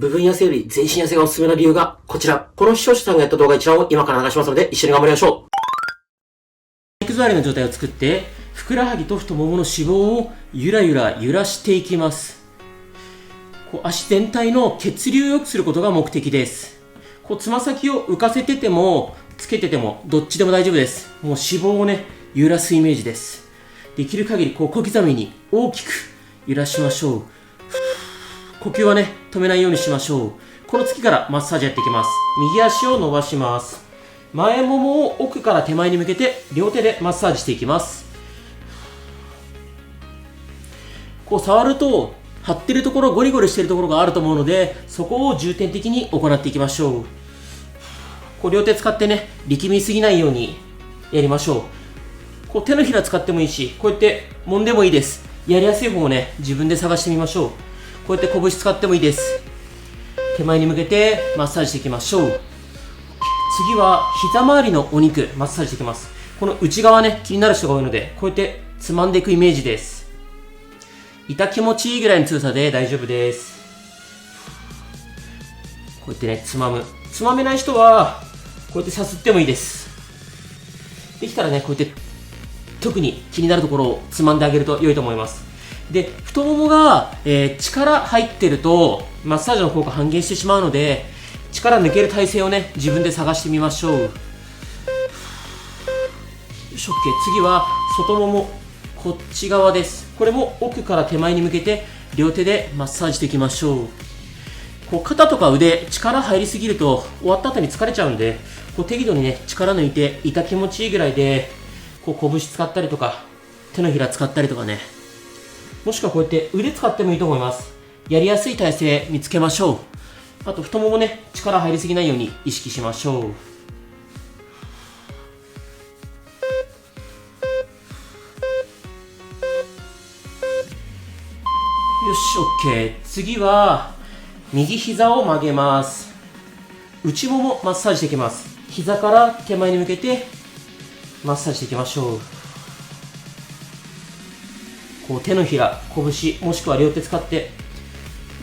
部分痩せより全身痩せがおすすめの理由がこちら。この視聴者さんがやった動画一覧を今から流しますので一緒に頑張りましょう。肉座りの状態を作って、ふくらはぎと太ももの脂肪をゆらゆら揺らしていきます。足全体の血流を良くすることが目的です。つま先を浮かせててもつけててもどっちでも大丈夫です。もう脂肪をね揺らすイメージです。できる限り小刻みに大きく揺らしましょう。呼吸はね止めないようにしましょう。この次からマッサージやっていきます。右足を伸ばします。前ももを奥から手前に向けて両手でマッサージしていきます。触ると張ってるところ、ゴリゴリしてるところがあると思うので、そこを重点的に行っていきましょう。両手使ってね力みすぎないようにやりましょう。手のひら使ってもいいし、こうやって揉んでもいいです。やりやすい方をね自分で探してみましょう。こうやって拳使ってもいいです。手前に向けてマッサージしていきましょう。次は膝周りのお肉マッサージしていきます。この内側ね気になる人が多いので、こうやってつまんでいくイメージです。痛気持ちいいぐらいの強さで大丈夫です。こうやってねつまめない人はこうやってさすってもいいです。できたらねこうやって特に気になるところをつまんであげると良いと思います。で太ももが、力入ってるとマッサージの効果半減してしまうので、力抜ける体勢をね自分で探してみましょう。よし OK。 次は外ももこっち側です。これも奥から手前に向けて両手でマッサージしていきましょう。肩とか腕力入りすぎると終わった後に疲れちゃうんで、適度にね力抜いて痛気持ちいいぐらいで拳使ったりとか手のひら使ったりとかね、もしくはこうやって腕使ってもいいと思います。やりやすい体勢見つけましょう。あと太ももね力入りすぎないように意識しましょう。よし OK。 次は右膝を曲げます。内ももマッサージしていきます。膝から手前に向けてマッサージしていきましょう。手のひら、拳もしくは両手使って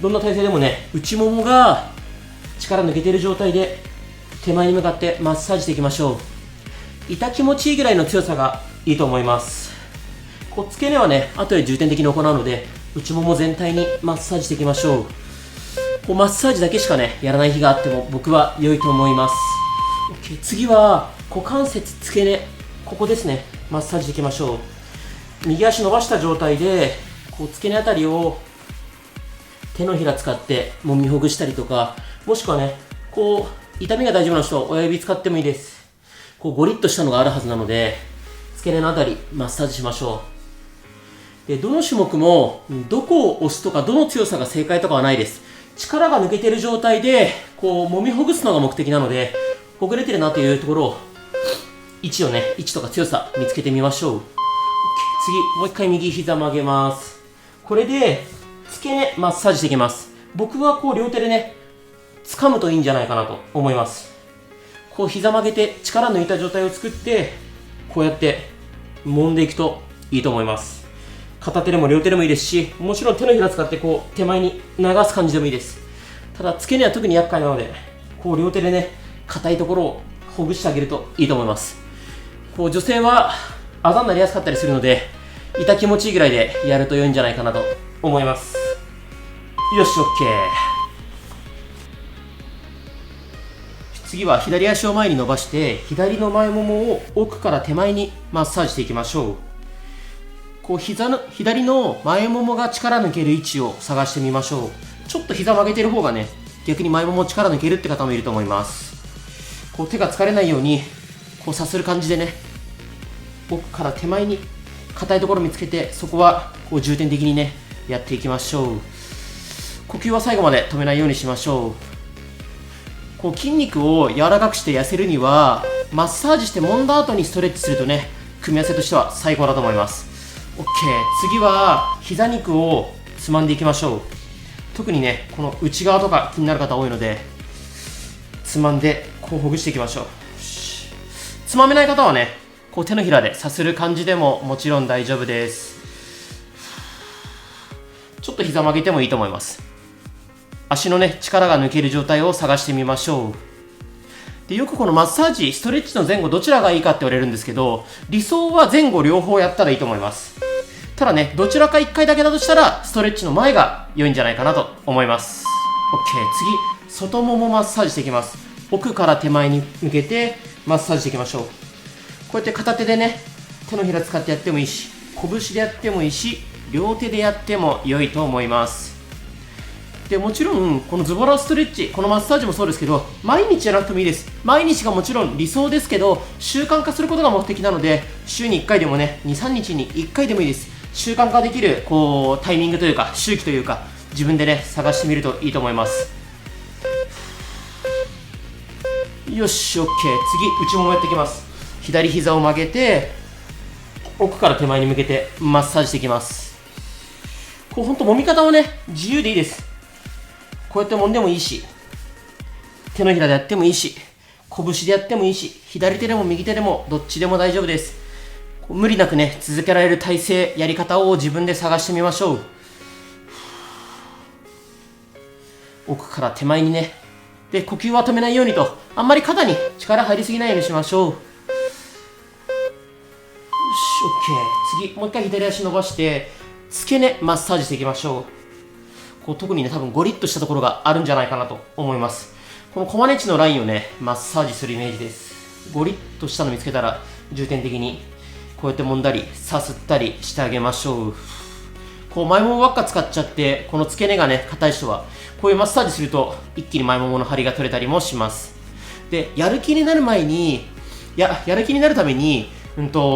どんな体勢でもね内ももが力抜けている状態で手前に向かってマッサージしていきましょう。痛気持ちいいぐらいの強さがいいと思います。付け根はね後で重点的に行うので、内もも全体にマッサージしていきましょう。マッサージだけしかねやらない日があっても僕は良いと思います。 OK。 次は股関節付け根、ここですね、マッサージしていきましょう。右足伸ばした状態で付け根あたりを手のひら使って揉みほぐしたりとか、もしくはね痛みが大丈夫な人は親指使ってもいいです。ゴリッとしたのがあるはずなので付け根のあたりマッサージしましょう。でどの種目もどこを押すとかどの強さが正解とかはないです。力が抜けている状態で揉みほぐすのが目的なので、ほぐれてるなというところを位置とか強さ見つけてみましょう。 OK。 次もう一回右膝曲げます。これで付け根マッサージしていきます。僕は両手でね掴むといいんじゃないかなと思います。膝曲げて力抜いた状態を作ってこうやって揉んでいくといいと思います。片手でも両手でもいいですし、もちろん手のひら使って手前に流す感じでもいいです。ただ付け根は特に厄介なので両手でね硬いところをほぐしてあげるといいと思います。女性はあざになりやすかったりするので痛気持ちいいぐらいでやると良いんじゃないかなと思います。よし OK。 次は左足を前に伸ばして左の前ももを奥から手前にマッサージしていきましょう。左の前ももが力抜ける位置を探してみましょう。ちょっと膝曲げてる方がね逆に前もも力抜けるって方もいると思います。手が疲れないようにさする感じでね奥から手前に硬いところ見つけて、そこは重点的にねやっていきましょう。呼吸は最後まで止めないようにしましょう。筋肉を柔らかくして痩せるにはマッサージして揉んだ後にストレッチするとね組み合わせとしては最高だと思います。 OK。 次は膝肉をつまんでいきましょう。特にねこの内側とか気になる方多いのでつまんでほぐしていきましょう。つまめない方はね手のひらでさする感じでももちろん大丈夫です。ちょっと膝曲げてもいいと思います。足のね、力が抜ける状態を探してみましょう。で、よくこのマッサージ、ストレッチの前後どちらがいいかって言われるんですけど、理想は前後両方やったらいいと思います。ただね、どちらか1回だけだとしたら、ストレッチの前が良いんじゃないかなと思います。OK、次、外ももマッサージしていきます。奥から手前に向けてマッサージしていきましょう。こうやって片手でね、手のひら使ってやってもいいし、拳でやってもいいし、両手でやっても良いと思います。で、もちろんこのズボラストレッチ、このマッサージもそうですけど、毎日やらなくてもいいです。毎日がもちろん理想ですけど、習慣化することが目的なので、週に1回でもね、2、3日に1回でもいいです。習慣化できるタイミングというか周期というか、自分でね探してみるといいと思います。よし、 OK、 次内ももやっていきます。左膝を曲げて奥から手前に向けてマッサージしていきます。ほんと揉み方はね自由でいいです。こうやって揉んでもいいし、手のひらでやってもいいし、拳でやってもいいし、左手でも右手でもどっちでも大丈夫です。無理なくね続けられる体勢、やり方を自分で探してみましょう。奥から手前にね、で呼吸は止めないようにと、あんまり肩に力入りすぎないようにしましょう。よし、 OK、 次もう一回左足伸ばして付け根マッサージしていきましょう。特にね多分ゴリッとしたところがあるんじゃないかなと思います。このコマネチのラインをねマッサージするイメージです。ゴリッとしたの見つけたら重点的にこうやって揉んだりさすったりしてあげましょう。前ももばっか使っちゃってこの付け根がね硬い人はこういうマッサージすると一気に前ももの張りが取れたりもします。で、やる気になる前にやる気になるために、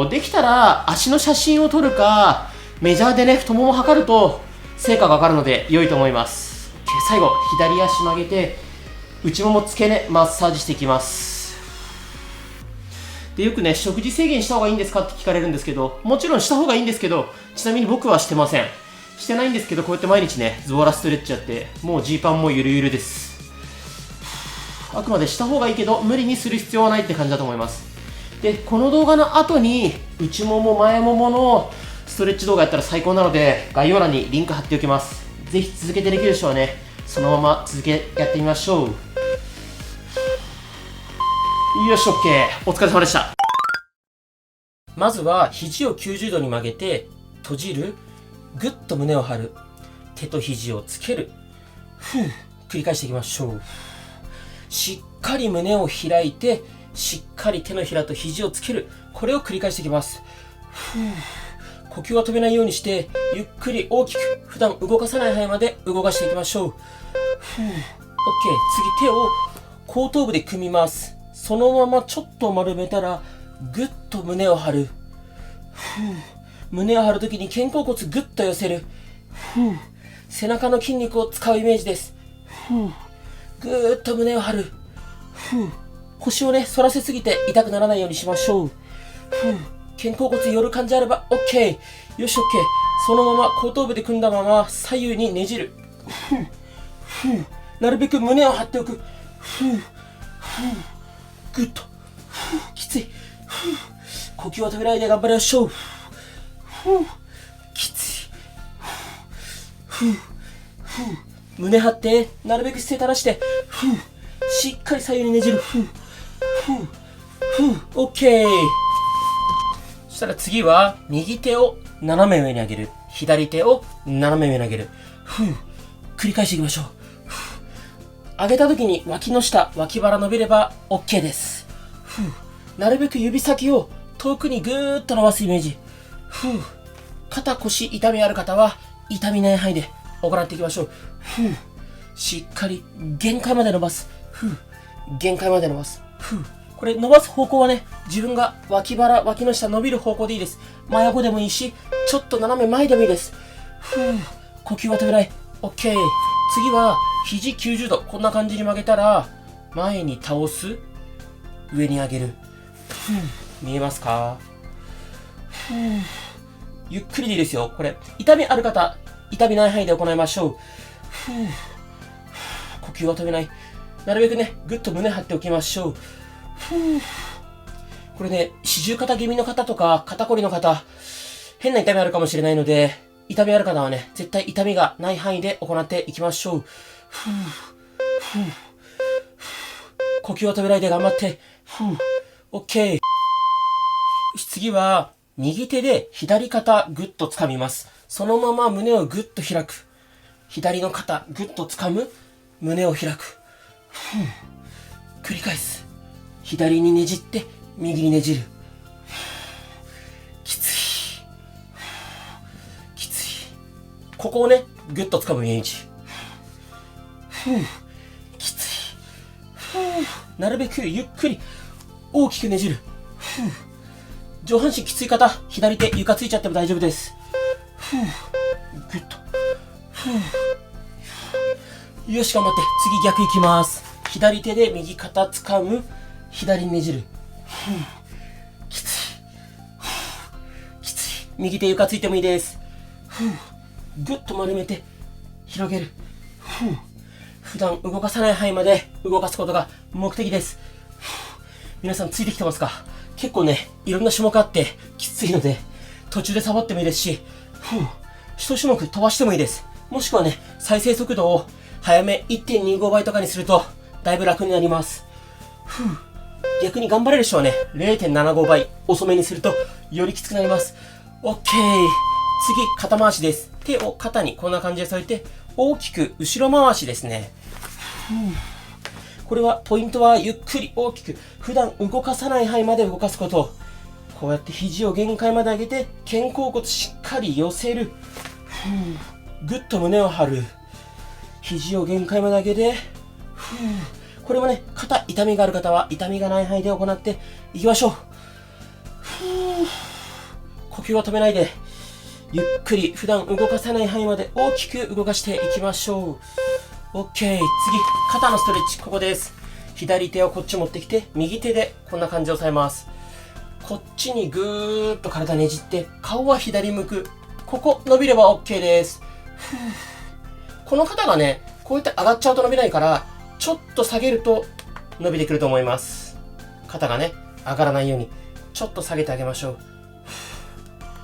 できたら足の写真を撮るかメジャーでね太ももを測ると成果が上がるので良いと思います。最後左足曲げて内もも付け根マッサージしていきます。で、よくね食事制限した方がいいんですかって聞かれるんですけど、もちろんした方がいいんですけど、ちなみに僕はしてません。してないんですけど、こうやって毎日ねズボラストレッチやってもうジーパンもゆるゆるです。あくまでした方がいいけど無理にする必要はないって感じだと思います。で、この動画の後に内もも前もものストレッチ動画やったら最高なので概要欄にリンク貼っておきます。ぜひ続けてできる人はねそのまま続けやってみましょう。よし、 OK、 お疲れ様でした。まずは肘を90度に曲げて閉じる、ぐっと胸を張る、手と肘をつける、繰り返していきましょう。しっかり胸を開いてしっかり手のひらと肘をつける、これを繰り返していきます。呼吸は止めないようにしてゆっくり大きく普段動かさない範囲まで動かしていきましょう。OK、 次手を後頭部で組みます。そのままちょっと丸めたらぐっと胸を張る。胸を張るときに肩甲骨ぐっと寄せる。背中の筋肉を使うイメージです。ぐーっと胸を張る。腰をね反らせすぎて痛くならないようにしましょう。肩甲骨寄る感じあれば OK。 よし、 OK。 そのまま後頭部で組んだまま左右にねじる。なるべく胸を張っておく。ぐっときつい。呼吸を止めないで頑張りましょう。きつい。胸張ってなるべく姿勢正してしっかり左右にねじる。OK。 そしたら次は右手を斜め上に上げる、左手を斜め上に上げる。繰り返していきましょう。上げた時に脇の下、脇腹伸びれば OK です。なるべく指先を遠くにぐーっと伸ばすイメージ。肩腰痛みある方は痛みない範囲で行っていきましょう。しっかり限界まで伸ばす。限界まで伸ばす。これ伸ばす方向はね、自分が脇腹、脇の下伸びる方向でいいです。真横でもいいし、ちょっと斜め前でもいいです。呼吸は止めない。 OK。 次は肘90度、こんな感じに曲げたら前に倒す、上に上げる。見えますか？ゆっくりでいいですよ。これ痛みある方、痛みない範囲で行いましょう。呼吸は止めない。なるべくねぐっと胸張っておきましょう。これね、四十肩気味の方とか肩こりの方、変な痛みあるかもしれないので、痛みある方はね絶対痛みがない範囲で行っていきましょう。呼吸を止めないで頑張って。OK。次は、右手で左肩ぐっと掴みます。そのまま胸をぐっと開く。左の肩ぐっと掴む。胸を開く。繰り返す。左にねじって、右にねじる。きつい。きつい。ここをね、ぐっと掴むイメージ。きつい。なるべくゆっくり大きくねじる。上半身きつい方、左手床ついちゃっても大丈夫です。ぐっと。よし、頑張って。次逆いきます。左手で右肩掴む。左にねじる。きつい。きつい。右手床ついてもいいです。ぐっと丸めて広げる。普段動かさない範囲まで動かすことが目的です。皆さんついてきてますか？結構ね、いろんな種目あってきついので、途中でサボってもいいですし、一種目飛ばしてもいいです。もしくはね、再生速度を早め 1.25 倍とかにするとだいぶ楽になります。逆に頑張れる人はね、0.75 倍遅めにするとよりきつくなります。OK。次、肩回しです。手を肩にこんな感じで添えて、大きく後ろ回しですね。これは、ポイントはゆっくり大きく、普段動かさない範囲まで動かすこと。こうやって肘を限界まで上げて、肩甲骨しっかり寄せる。ぐっと胸を張る。肘を限界まで上げて、これもね、肩痛みがある方は痛みがない範囲で行っていきましょう。呼吸を止めないで、ゆっくり普段動かさない範囲まで大きく動かしていきましょう。OK。次、肩のストレッチ、ここです。左手をこっち持ってきて、右手でこんな感じで押さえます。こっちにぐーっと体ねじって、顔は左向く。ここ伸びれば OK です。この肩がね、こうやって上がっちゃうと伸びないから、ちょっと下げると伸びてくると思います。肩がね、上がらないように、ちょっと下げてあげましょう。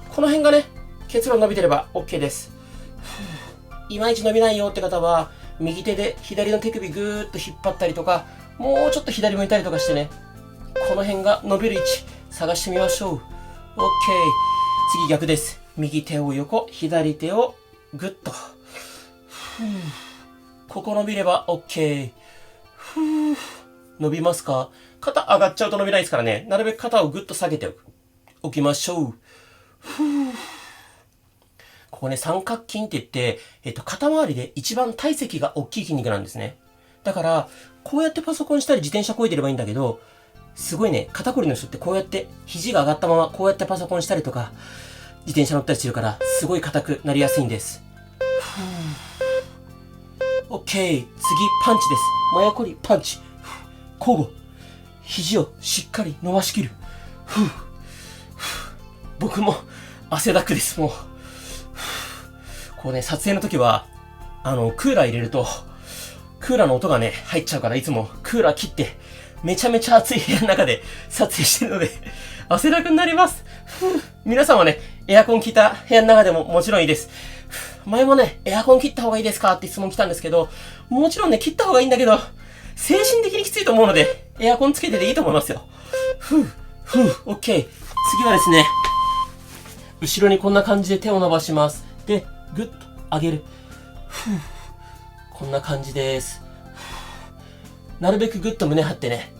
この辺がね、結論伸びてれば OK です。いまいち伸びないよって方は、右手で左の手首ぐーっと引っ張ったりとか、もうちょっと左向いたりとかしてね、この辺が伸びる位置、探してみましょう。OK。次逆です。右手を横、左手をぐっと。ここ伸びれば OK。伸びますか？肩上がっちゃうと伸びないですからね、なるべく肩をぐっと下げておきましょう。ここね、三角筋って言って、肩周りで一番体積が大きい筋肉なんですね。だから、こうやってパソコンしたり自転車漕いでればいいんだけど、すごいね、肩こりの人ってこうやって肘が上がったままこうやってパソコンしたりとか、自転車乗ったりしてるから、すごい硬くなりやすいんです。OK。次、パンチです。真横にパンチ。交互。肘をしっかり伸ばしきる。僕も汗だくです、もう。こうね、撮影の時は、クーラー入れると、クーラーの音がね、入っちゃうから、いつもクーラー切って、めちゃめちゃ暑い部屋の中で撮影してるので、汗だくになります。皆さんはね、エアコン効いた部屋の中でももちろんいいです。前もね、エアコン切った方がいいですかって質問来たんですけど、もちろんね、切った方がいいんだけど、精神的にきついと思うので、エアコンつけてでいいと思いますよ。OK。次はですね、後ろにこんな感じで手を伸ばします。で、ぐっと上げる。こんな感じです。なるべくぐっと胸張ってね。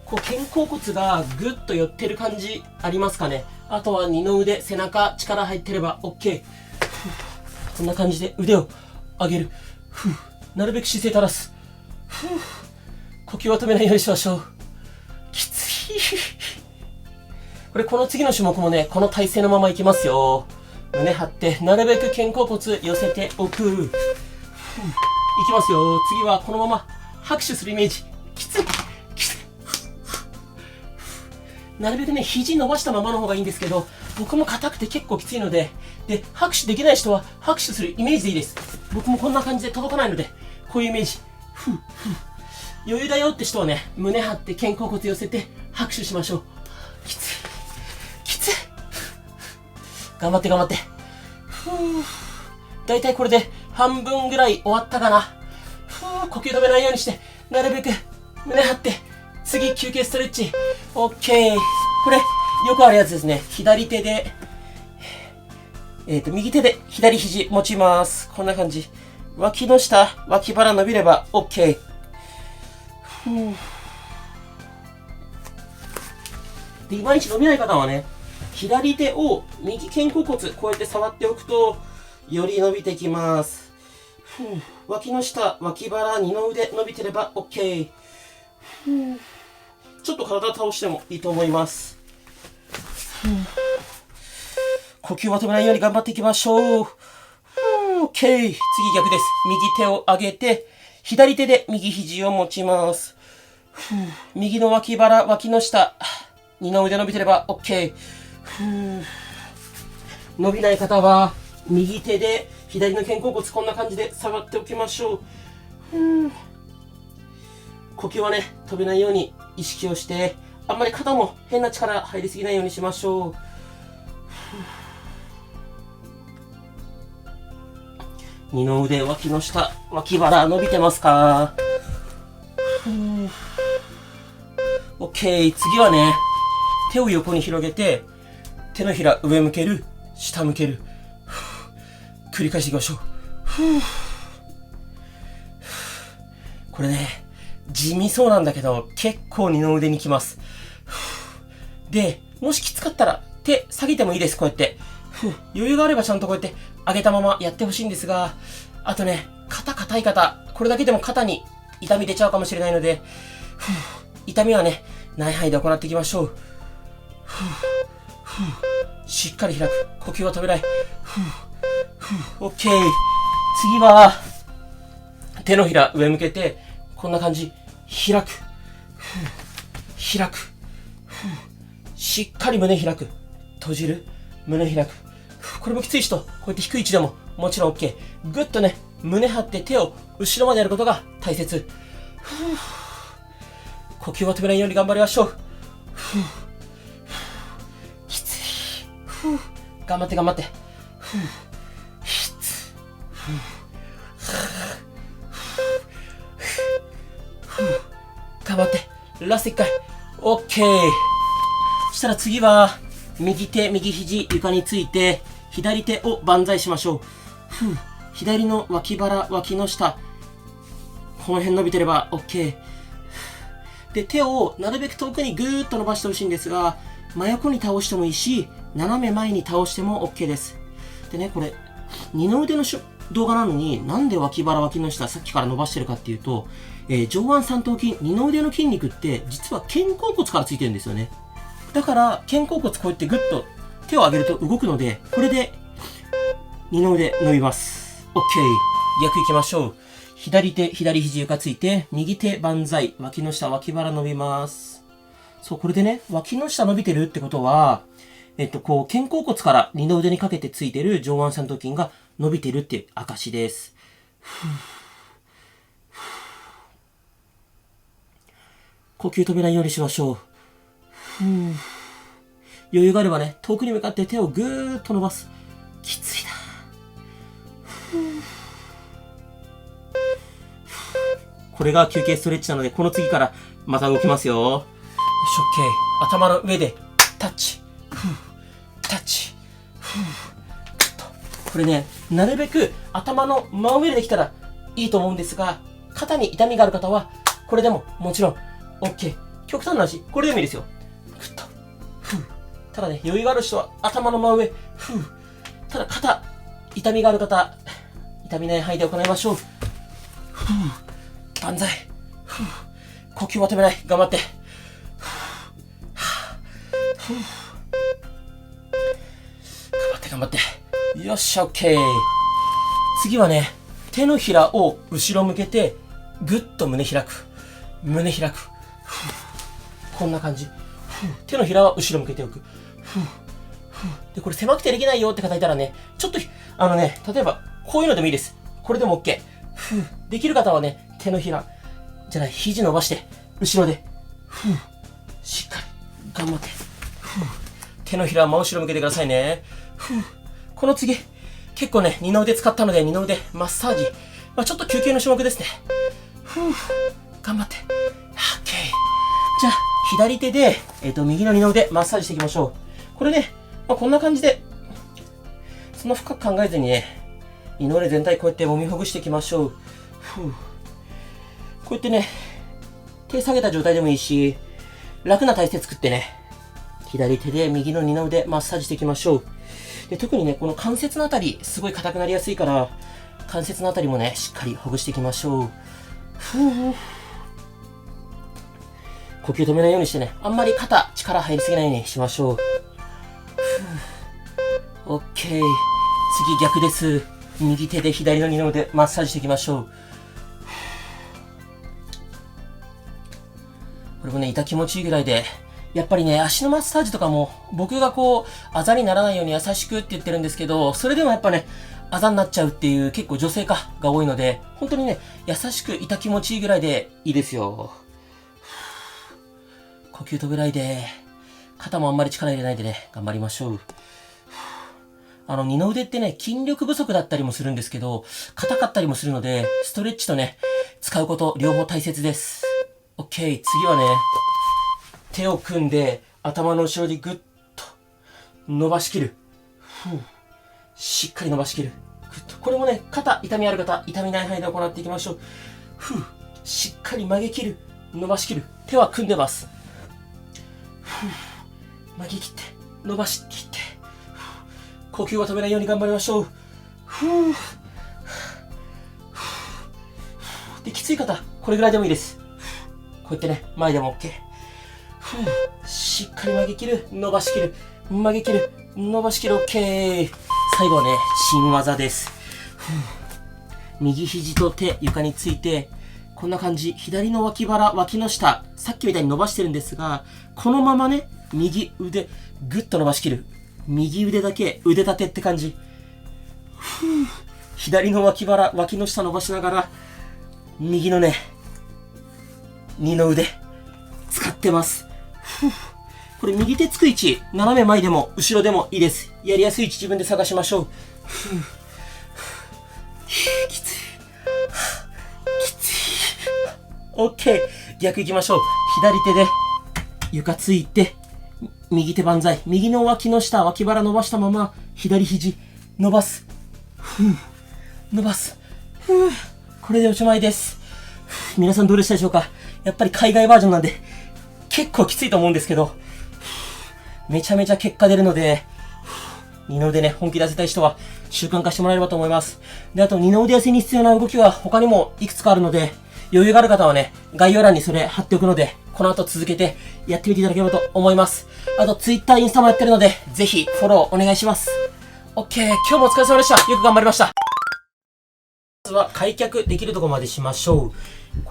こう肩甲骨がぐっと寄ってる感じありますかね。あとは二の腕、背中、力入ってれば OK。こんな感じで腕を上げる。なるべく姿勢正す。呼吸は止めないようにしましょう。きつい。この次の種目もね、この体勢のままいきますよ。胸張って、なるべく肩甲骨寄せておく。いきますよ。次はこのまま拍手するイメージ。きつい。なるべくね、肘伸ばしたままの方がいいんですけど、僕も硬くて結構きついので、拍手できない人は拍手するイメージでいいです。僕もこんな感じで届かないので、こういうイメージ。余裕だよって人はね、胸張って肩甲骨寄せて拍手しましょう。きつい。きつい。頑張って頑張って。だいたいこれで半分ぐらい終わったかな。呼吸止めないようにして、なるべく胸張って、次休憩ストレッチ。オッケー。これ、よくあるやつですね。左手で、右手で左肘持ちます。こんな感じ。脇の下、脇腹伸びれば OK。で、いまいち伸びない方はね、左手を右肩甲骨、こうやって触っておくと、より伸びてきます。脇の下、脇腹、二の腕伸びてれば OK。ちょっと体倒してもいいと思います。呼吸は止めないように頑張っていきましょう。OK。次逆です。右手を上げて、左手で右肘を持ちます。右の脇腹、脇の下、二の腕伸びてれば OK。伸びない方は、右手で左の肩甲骨こんな感じで触っておきましょう。呼吸はね、止めないように意識をして、あんまり肩も変な力入りすぎないようにしましょう。二の腕、脇の下、脇腹伸びてますか？ OK。次はね、手を横に広げて、手のひら上向ける、下向ける。繰り返していきましょう。これね、地味そうなんだけど、結構二の腕にきます。で、もしきつかったら、手下げてもいいです、こうやって。余裕があればちゃんとこうやって上げたままやってほしいんですが、あとね、肩硬い方、これだけでも肩に痛み出ちゃうかもしれないので、痛みはね、ない範囲で行っていきましょう。しっかり開く。呼吸は止めない。OK。次は、手のひら上向けて、こんな感じ。開く。開く。しっかり胸開く。閉じる。胸開く。これもきつい人、こうやって低い位置でももちろん OK。ぐっとね、胸張って手を後ろまでやることが大切。呼吸は止めないように頑張りましょう。きつい。頑張って頑張って。頑張って。ラスト1回。OK。そしたら次は、右手、右肘、床について、左手を万歳しましょう。左の脇腹、脇の下。この辺伸びてれば OK。で、手をなるべく遠くにぐーっと伸ばしてほしいんですが、真横に倒してもいいし、斜め前に倒しても OK です。でね、これ、二の腕の動画なのに、なんで脇腹、脇の下、さっきから伸ばしてるかっていうと、上腕三頭筋、二の腕の筋肉って、実は肩甲骨からついてるんですよね。だから、肩甲骨こうやってぐっと手を上げると動くので、これで二の腕伸びます。OK。逆行きましょう。左手、左肘床ついて、右手万歳、脇の下、脇腹伸びます。そう、これでね、脇の下伸びてるってことは、こう、肩甲骨から二の腕にかけてついてる上腕三頭筋が伸びてるっていう証です。呼吸止めないようにしましょう。余裕があればね、遠くに向かって手をぐーっと伸ばす。きついな。これが休憩ストレッチなので、この次からまた動きますよ。よし、OK。頭の上でタッチ。タッチ。これね、なるべく頭の真上でできたらいいと思うんですが、肩に痛みがある方は、これでももちろん OK。極端な話、これでもいいですよ。ぐっと。ただね、余裕がある人は頭の真上。ただ肩、痛みがある方、痛みない範囲で行いましょう。万歳。呼吸は止めない。頑張って。頑張って。よっしゃ、OK。次はね、手のひらを後ろ向けて、ぐっと胸開く。胸開く。こんな感じ。手のひらは後ろ向けておく。で、これ狭くてできないよって方いたらね、ちょっと、例えば、こういうのでもいいです。これでも OK。できる方はね、手のひら、じゃない、肘伸ばして、後ろで、しっかり、頑張って。手のひら真後ろ向けてくださいね。この次、結構ね、二の腕使ったので、二の腕マッサージ。ちょっと休憩の種目ですね。頑張って。オッケー。じゃあ、左手で、右の二の腕マッサージしていきましょう。これね、こんな感じで、そんな深く考えずにね、二の腕全体こうやって揉みほぐしていきましょう。こうやってね、手下げた状態でもいいし、楽な体勢作ってね、左手で右の二の腕マッサージしていきましょう。で、特にね、この関節のあたり、すごい硬くなりやすいから、関節のあたりもね、しっかりほぐしていきましょう。呼吸止めないようにしてね、あんまり肩、力入りすぎないようにしましょう。オッケー。次逆です。右手で左の二の腕マッサージしていきましょう。これもね、痛気持ちいいぐらいで、やっぱりね、足のマッサージとかも、僕がこう、あざにならないように優しくって言ってるんですけど、それでもやっぱね、あざになっちゃうっていう結構女性化が多いので、本当にね、優しく痛気持ちいいぐらいでいいですよ。呼吸とぐらいで、肩もあんまり力入れないでね、頑張りましょう。二の腕ってね、筋力不足だったりもするんですけど、硬かったりもするので、ストレッチとね、使うこと両方大切です。オッケー、次はね、手を組んで頭の後ろでぐっと伸ばしきる。しっかり伸ばしきる。ぐっと。これもね、肩痛みある方、痛みない範囲で行っていきましょう。しっかり曲げきる。伸ばしきる。手は組んでます。曲げきって、伸ばしきって。呼吸を止めないように頑張りましょう。で、きつい方、これぐらいでもいいです。こうやってね、前でも OK。しっかり曲げきる、伸ばしきる、曲げきる、伸ばしきる、OK。最後はね、新技です。右肘と手、床について、こんな感じ。左の脇腹、脇の下、さっきみたいに伸ばしてるんですが、このままね、右腕、ぐっと伸ばしきる。右腕だけ腕立てって感じ。左の脇腹、脇の下伸ばしながら、右のね、二の腕、使ってます。これ右手つく位置、斜め前でも後ろでもいいです。やりやすい位置自分で探しましょう。きつい。きつい。OK。逆行きましょう。左手で床ついて、右手万歳。右の脇の下、脇腹伸ばしたまま、左肘伸ばす。伸ばす。これでおしまいです。皆さんどうでしたでしょうか？やっぱり海外バージョンなんで、結構きついと思うんですけど、めちゃめちゃ結果出るので、二の腕ね、本気出せたい人は習慣化してもらえればと思います。で、あと二の腕痩せに必要な動きは他にもいくつかあるので、余裕がある方はね、概要欄にそれ貼っておくので、この後続けてやってみていただければと思います。あと Twitter、インスタもやってるので、ぜひフォローお願いします。OK、今日もお疲れ様でした。よく頑張りました。まずは開脚できるところまでしましょう。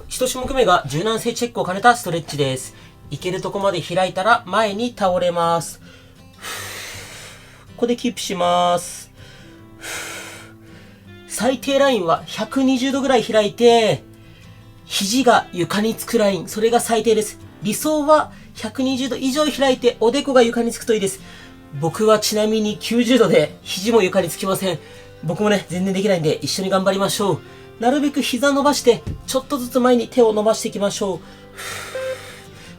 一種目目が柔軟性チェックを兼ねたストレッチです。いけるとこまで開いたら前に倒れます。ここでキープします。最低ラインは120度ぐらい開いて、肘が床につくライン、それが最低です。理想は120度以上開いておでこが床につくといいです。僕はちなみに90度で肘も床につきません。僕もね、全然できないんで一緒に頑張りましょう。なるべく膝伸ばして、ちょっとずつ前に手を伸ばしていきましょう。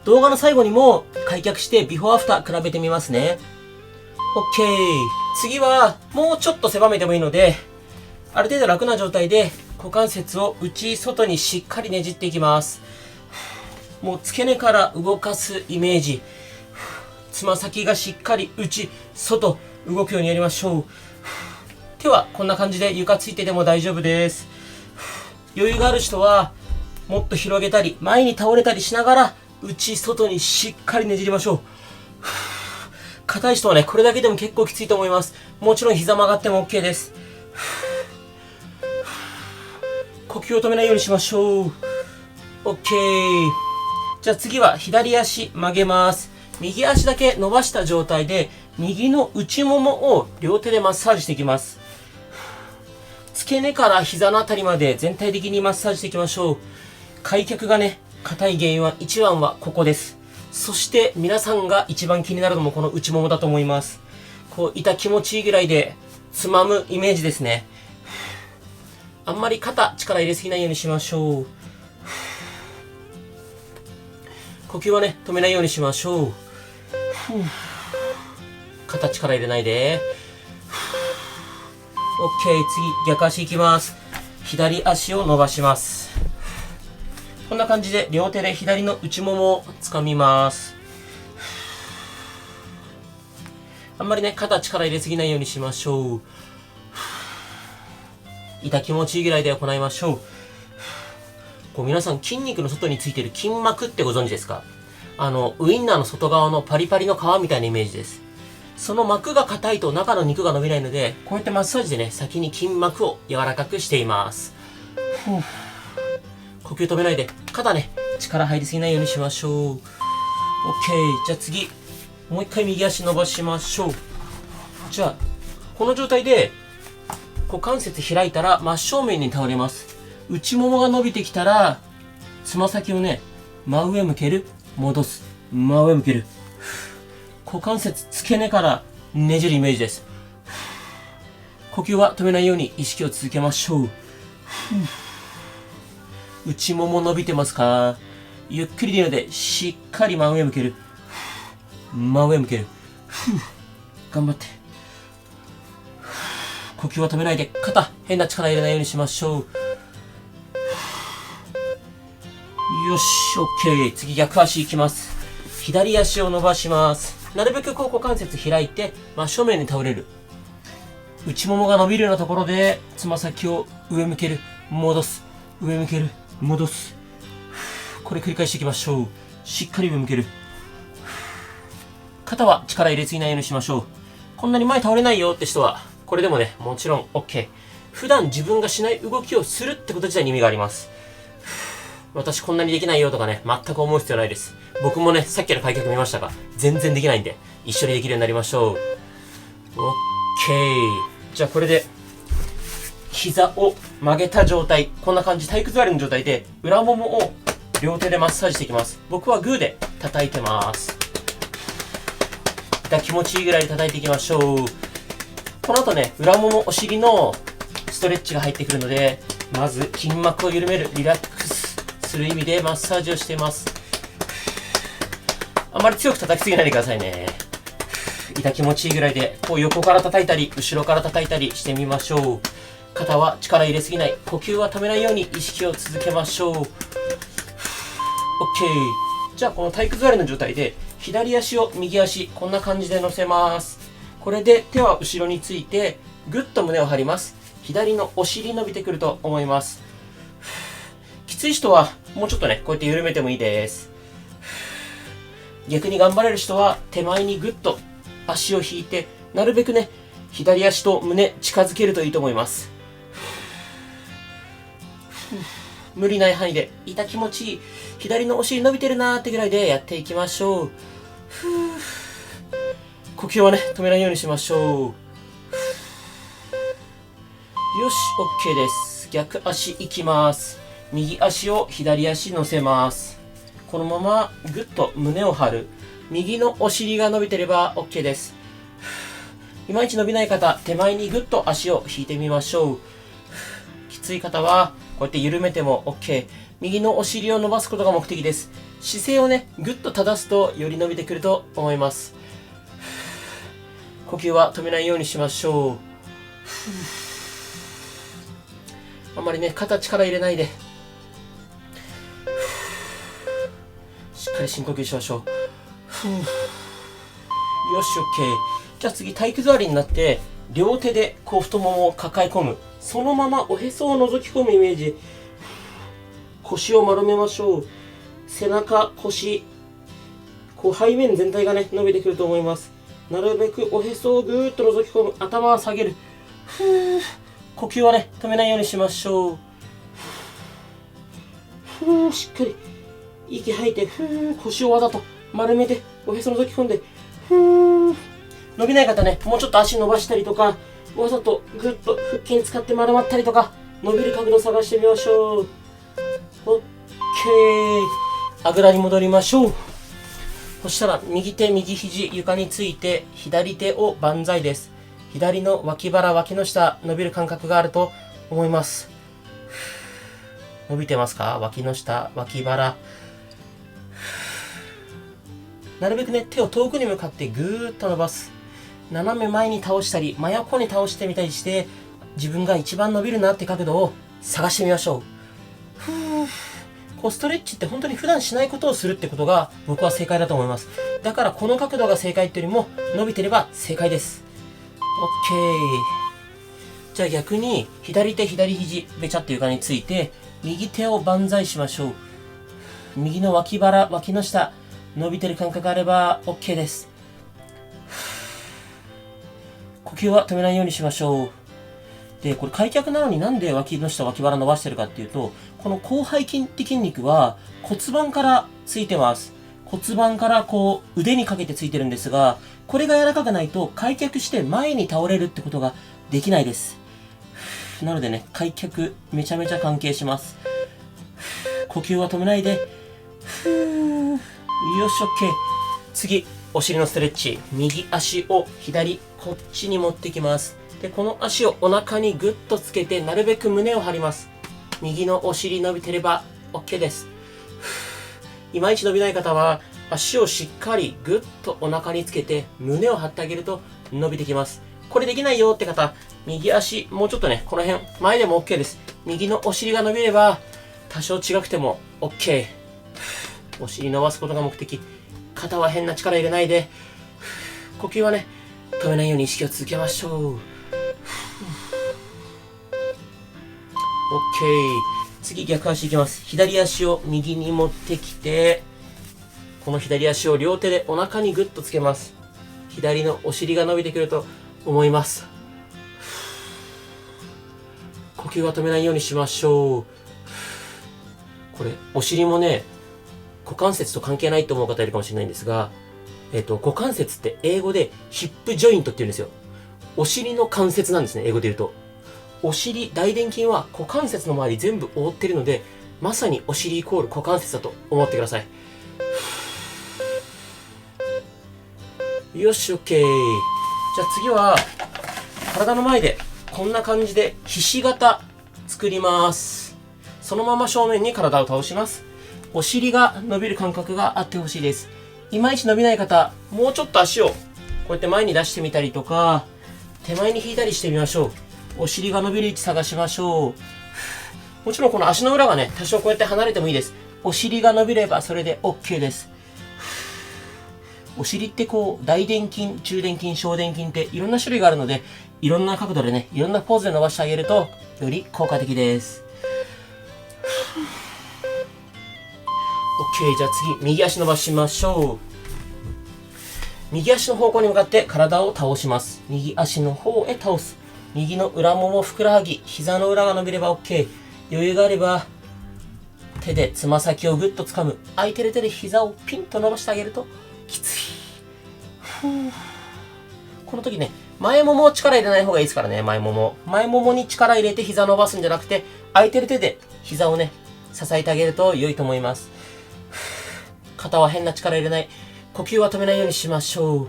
動画の最後にも開脚してビフォーアフター比べてみますね。OK。次はもうちょっと狭めてもいいので、ある程度楽な状態で股関節を内外にしっかりねじっていきます。もう付け根から動かすイメージ。つま先がしっかり内、外動くようにやりましょう。手はこんな感じで床ついてても大丈夫です。余裕がある人はもっと広げたり前に倒れたりしながら内外にしっかりねじりましょう。硬い人はね、これだけでも結構きついと思います。もちろん膝曲がっても OK です。呼吸を止めないようにしましょう。 OK。 じゃあ次は左足曲げます。右足だけ伸ばした状態で右の内ももを両手でマッサージしていきます。付け根から膝のあたりまで全体的にマッサージしていきましょう。開脚がね、硬い原因は一番はここです。そして皆さんが一番気になるのもこの内ももだと思います。こう痛気持ちいいぐらいでつまむイメージですね。あんまり肩力入れすぎないようにしましょう。呼吸はね止めないようにしましょう。肩力入れないで。OK。次逆足いきます。左足を伸ばします。こんな感じで両手で左の内ももを掴みます。あんまりね肩力入れすぎないようにしましょう。痛気持ちいいぐらいで行いましょう。こう皆さん筋肉の外についている筋膜ってご存知ですか？ウインナーの外側のパリパリの皮みたいなイメージです。その膜が硬いと中の肉が伸びないので、こうやってマッサージでね、先に筋膜を柔らかくしています。呼吸止めないで、肩ね、力入りすぎないようにしましょう。OK。じゃあ次、もう一回右足伸ばしましょう。じゃあ、この状態で、股関節開いたら真正面に倒れます。内ももが伸びてきたら、つま先をね、真上向ける、戻す、真上向ける。股関節付け根からねじるイメージです。呼吸は止めないように意識を続けましょう。内もも伸びてますか？ゆっくりでいいのでしっかり真上向ける。真上向ける。頑張って。呼吸は止めないで、肩変な力入れないようにしましょう。よし、OK。次逆足いきます。左足を伸ばします。なるべく股関節開いて真正面に倒れる。内ももが伸びるようなところでつま先を上向ける、戻す、上向ける、戻す。これ繰り返していきましょう。しっかり上向ける。肩は力入れすぎないようにしましょう。こんなに前倒れないよって人はこれでもね、もちろん OK。普段自分がしない動きをするってこと自体に意味があります。私こんなにできないよとかね、全く思う必要ないです。僕もね、さっきの開脚見ましたが、全然できないんで、一緒にできるようになりましょう。OK。じゃあこれで、膝を曲げた状態、こんな感じ、体育座りの状態で、裏ももを両手でマッサージしていきます。僕はグーで叩いてます。気持ちいいぐらいで叩いていきましょう。この後ね、裏ももお尻のストレッチが入ってくるので、まず筋膜を緩める、リラックスする意味でマッサージをしています。あまり強く叩きすぎないでくださいね。痛気持ちいいぐらいで、こう横から叩いたり、後ろから叩いたりしてみましょう。肩は力入れすぎない。呼吸は止めないように意識を続けましょう。OK。じゃあこの体育座りの状態で、左足を右足、こんな感じで乗せます。これで手は後ろについて、ぐっと胸を張ります。左のお尻伸びてくると思います。きつい人は、もうちょっとね、こうやって緩めてもいいです。逆に頑張れる人は、手前にぐっと足を引いて、なるべくね、左足と胸近づけるといいと思います。無理ない範囲で、痛気持ちいい。左のお尻伸びてるなーってぐらいでやっていきましょう。呼吸はね、止めないようにしましょう。よし、OK です。逆足いきます。右足を左足乗せます。このままぐっと胸を張る。右のお尻が伸びてれば OK です。いまいち伸びない方、手前にぐっと足を引いてみましょう。きつい方は、こうやって緩めても OK。右のお尻を伸ばすことが目的です。姿勢をね、ぐっと正すとより伸びてくると思います。呼吸は止めないようにしましょう。あんまりね、肩力入れないで。しっかり深呼吸しましょう。よし、OK。じゃあ次、体育座りになって、両手でこう太ももを抱え込む。そのままおへそを覗き込むイメージ。腰を丸めましょう。背中、腰、こう背面全体がね、伸びてくると思います。なるべくおへそをぐーっと覗き込む。頭は下げる。呼吸はね、止めないようにしましょう。しっかり息吐いて、腰をわざと丸めて、おへそ覗き込んで、伸びない方ね、もうちょっと足伸ばしたりとか、わざとぐっと腹筋使って丸まったりとか、伸びる角度を探してみましょう。OK。あぐらに戻りましょう。そしたら、右手、右肘、床について、左手を万歳です。左の脇腹、脇の下、伸びる感覚があると思います。伸びてますか？脇の下、脇腹。なるべくね、手を遠くに向かってぐーっと伸ばす。斜め前に倒したり、真横に倒してみたりして、自分が一番伸びるなって角度を探してみましょう。こうストレッチって本当に普段しないことをするってことが僕は正解だと思います。だからこの角度が正解っていうよりも伸びてれば正解です。OK。じゃあ逆に左手左肘べちゃって床について右手を万歳しましょう。右の脇腹、脇の下伸びてる感覚があれば OK です。呼吸は止めないようにしましょう。で、これ開脚なのになんで脇の下、脇腹伸ばしてるかっていうと、この広背筋って筋肉は骨盤からついてます。骨盤からこう腕にかけてついてるんですが、これが柔らかくないと開脚して前に倒れるってことができないです。なのでね、開脚めちゃめちゃ関係します。呼吸は止めないで。よし、OK。次、お尻のストレッチ。右足を左、こっちに持ってきます。で、この足をお腹にグッとつけて、なるべく胸を張ります。右のお尻伸びてれば OK です。いまいち伸びない方は、足をしっかりグッとお腹につけて、胸を張ってあげると伸びてきます。これできないよって方、右足、もうちょっとね、この辺、前でも OK です。右のお尻が伸びれば、多少違くても OK。お尻伸ばすことが目的。肩は変な力入れないで、呼吸はね、止めないように意識を続けましょう。OK。次逆足いきます。左足を右に持ってきて、この左足を両手でお腹にグッとつけます。左のお尻が伸びてくると思います。呼吸は止めないようにしましょう。これ、お尻もね、股関節と関係ないと思う方いるかもしれないんですが、股関節って英語でヒップジョイントって言うんですよ。お尻の関節なんですね、英語で言うと。お尻、大臀筋は股関節の周り全部覆っているので、まさにお尻イコール股関節だと思ってください。よし、OK。じゃあ次は、体の前でこんな感じでひし形作ります。そのまま正面に体を倒します。お尻が伸びる感覚があってほしいです。いまいち伸びない方、もうちょっと足をこうやって前に出してみたりとか、手前に引いたりしてみましょう。お尻が伸びる位置探しましょう。もちろんこの足の裏がね、多少こうやって離れてもいいです。お尻が伸びればそれで OK です。お尻ってこう、大臀筋、中臀筋、小臀筋っていろんな種類があるので、いろんな角度でね、いろんなポーズで伸ばしてあげると、より効果的です。OK、じゃあ次、右足伸ばしましょう。右足の方向に向かって体を倒します。右足の方へ倒す。右の裏もも、ふくらはぎ、膝の裏が伸びれば OK。余裕があれば、手でつま先をぐっと掴む。空いてる手で膝をピンと伸ばしてあげると、きつい。この時ね、前もも力入れない方がいいですからね、前もも。前ももに力入れて膝伸ばすんじゃなくて、空いてる手で膝をね、支えてあげると良いと思います。肩は変な力入れない。呼吸は止めないようにしましょう。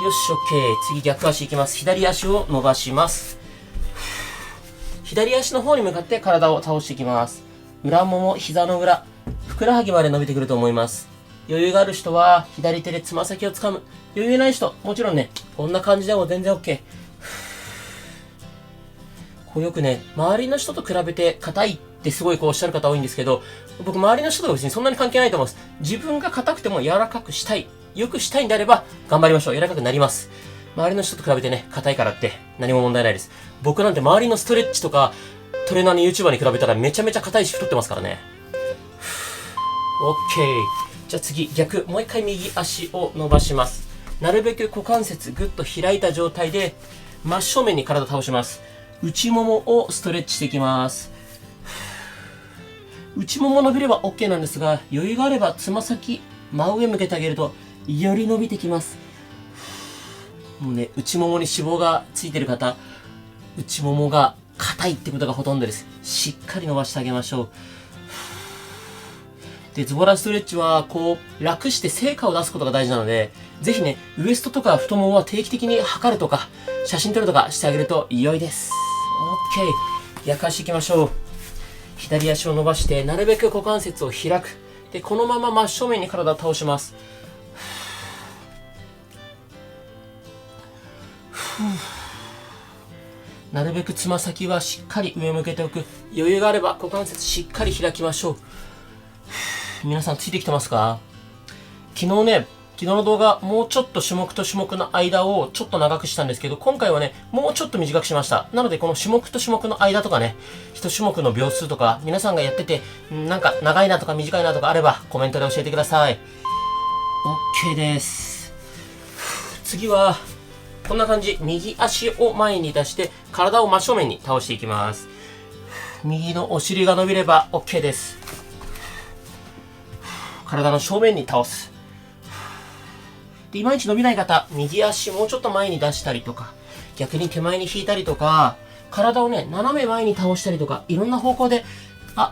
よし、OK。次逆足いきます。左足を伸ばします。左足の方に向かって体を倒していきます。裏もも、膝の裏、ふくらはぎまで伸びてくると思います。余裕がある人は左手でつま先を掴む。余裕ない人、もちろんね、こんな感じでも全然 OK。こうよくね、周りの人と比べて硬いってすごいこうおっしゃる方多いんですけど、僕周りの人とは別にそんなに関係ないと思います。自分が硬くても柔らかくしたい。よくしたいんであれば頑張りましょう。柔らかくなります。周りの人と比べてね、硬いからって何も問題ないです。僕なんて周りのストレッチとかトレーナーの YouTuber に比べたらめちゃめちゃ硬いし太ってますからね。OK。じゃあ次、逆。もう一回右足を伸ばします。なるべく股関節ぐっと開いた状態で真正面に体を倒します。内ももをストレッチしていきます。内もも伸びれば OK なんですが、余裕があればつま先、真上向けてあげるとより伸びてきます。もうね、内ももに脂肪がついてる方、内ももが硬いってことがほとんどです。しっかり伸ばしてあげましょう。で、ズボラストレッチは、こう、楽して成果を出すことが大事なので、ぜひね、ウエストとか太ももは定期的に測るとか、写真撮るとかしてあげると良いです。OK。逆足行きましょう。左足を伸ばして、なるべく股関節を開く。で、このまま真正面に体を倒します。なるべくつま先はしっかり上向けておく。余裕があれば股関節しっかり開きましょう。皆さんついてきてますか？昨日の動画、もうちょっと種目と種目の間をちょっと長くしたんですけど、今回はね、もうちょっと短くしました。なので、この種目と種目の間とかね、一種目の秒数とか、皆さんがやってて、なんか長いなとか短いなとかあれば、コメントで教えてください。OK です。次は、こんな感じ。右足を前に出して、体を真正面に倒していきます。右のお尻が伸びれば OK です。体の正面に倒す。で、いまいち伸びない方、右足もうちょっと前に出したりとか、逆に手前に引いたりとか、体をね、斜め前に倒したりとか、いろんな方向で、